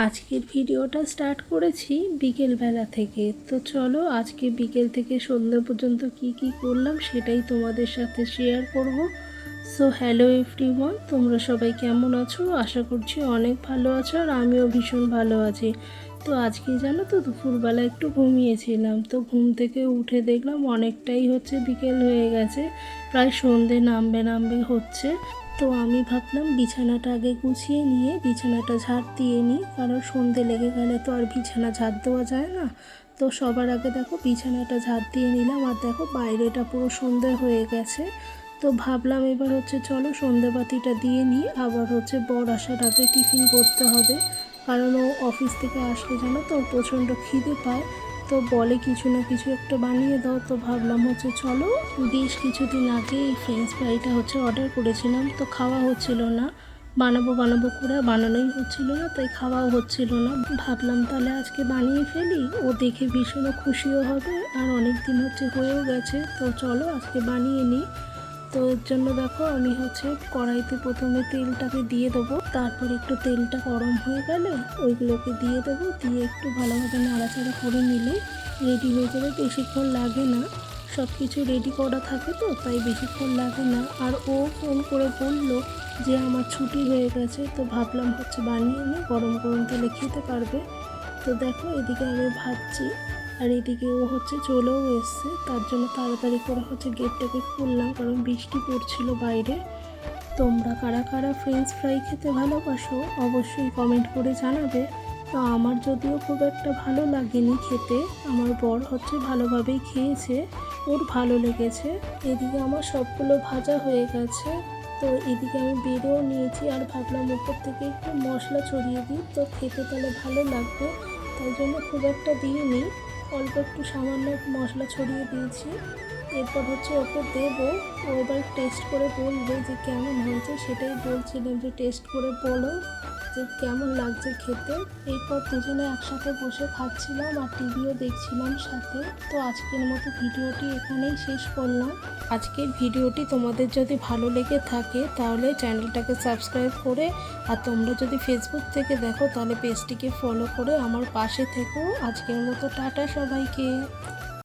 আজকের ভিডিওটা স্টার্ট করেছি বিকেলবেলা থেকে। তো চলো আজকে বিকেল থেকে সন্ধ্যা পর্যন্ত কি করলাম সেটাই তোমাদের সাথে শেয়ার করব। সো হ্যালো এভরিওয়ান, তোমরা সবাই কেমন আছো? আশা করছি অনেক ভালো আছো, আর আমিও ভীষণ ভালো আছি। তো আজকে জানো তো দুপুরবেলা একটু ঘুমিয়েছিলাম, তো ঘুম থেকে উঠে দেখলাম অনেকটাই বিকেল হয়ে গেছে, প্রায় সন্ধে নামবে হচ্ছে। তো আমি ভাবলাম বিছানাটা আগে গুছিয়ে নিয়ে বিছানাটা ঝাড় দিয়ে নিই, কারণ সন্ধে লেগে গেলে তো আর বিছানা ঝাড় দেওয়া যায় না। তো সবার আগে দেখো বিছানাটা ঝাড় দিয়ে নিলাম, আর দেখো বাইরেটা পুরো সন্ধে হয়ে গেছে। তো ভাবলাম এবার চলো সন্ধেবাতিটা দিয়ে নিই, আবার বর আসার আগে টিফিন করতে হবে, কারণ ও অফিস থেকে আসলে জানো তো প্রচণ্ড খিদে পায়। তো বলে কিছু না কিছু একটা বানিয়ে দাও। তো ভাবলাম চলো, বেশ কিছুদিন আগে এই ফ্রেঞ্চ ফ্রাইটা অর্ডার করেছিলাম, তো খাওয়া হচ্ছিল না। বানাবো করে বানানোই হচ্ছিল না, তাই খাওয়াও হচ্ছিল না। ভাবলাম তাহলে আজকে বানিয়ে ফেলি, ও দেখে ভীষণ খুশিও হবে, আর অনেক দিন হয়েও গেছে। তো চলো আজকে বানিয়ে নিই। তো এর জন্য দেখো আমি কড়াইতে প্রথমে তেলটাকে দিয়ে দেবো, তারপর একটু তেলটা গরম হয়ে গেলে ওইগুলোকে দিয়ে দেবো, দিয়ে একটু ভালোভাবে নাড়াচাড়া করে নিলে রেডি হয়ে যাবে। বেশিক্ষণ লাগে না, সব কিছু রেডি করা থাকে তো তাই বেশিক্ষণ লাগে না। আর ও ফোন করে বললো যে আমার ছুটি হয়ে গেছে, তো ভাবলাম বানিয়ে নিয়ে গরম গরম তেলে খেতে পারবে। তো দেখো এদিকে আমি ভাবছি, আর এদিকে ও চলেও এসছে, তার জন্য তাড়াতাড়ি করে গেটটাকে খুললাম, কারণ বৃষ্টি পড়ছিল বাইরে। তোমরা কারা কারা ফ্রেঞ্চ ফ্রাই খেতে ভালোবাসো অবশ্যই কমেন্ট করে জানাবে। তো আমার যদিও খুব একটা ভালো লাগেনি খেতে, আমার বর ভালোভাবেই খেয়েছে, ওর ভালো লেগেছে। এদিকে আমার সবগুলো ভাজা হয়ে গেছে। তো এদিকে আমি বেড়েও নিয়েছি, আর ভাবলাম উপর থেকে একটু মশলা ছড়িয়ে দিই, তো খেতে তাহলে ভালো লাগবে, তাই জন্য খুব একটা দিইনি, অল্প একটু সামান্য মশলা ছড়িয়ে দিয়েছি। এরপর ওকে দেবো, ও এবার টেস্ট করে বলবে যে কেমন হয়েছে। সেটাই বলছিলাম যে টেস্ট করে বলো যে কেমন লাগছে খেতে। এরপর দুজনে একসাথে বসে খাচ্ছিলাম আর টিভিও দেখছিলাম সাথে। তো আজকের মতো ভিডিওটি এখানেই শেষ করলাম। আজকের ভিডিওটি তোমাদের যদি ভালো লেগে থাকে তাহলে চ্যানেলটাকে সাবস্ক্রাইব করে, আর তোমরা যদি ফেসবুক থেকে দেখো তাহলে পেজটিকে ফলো করে আমার পাশে থেকো। আজকের মতো টাটা সবাইকে।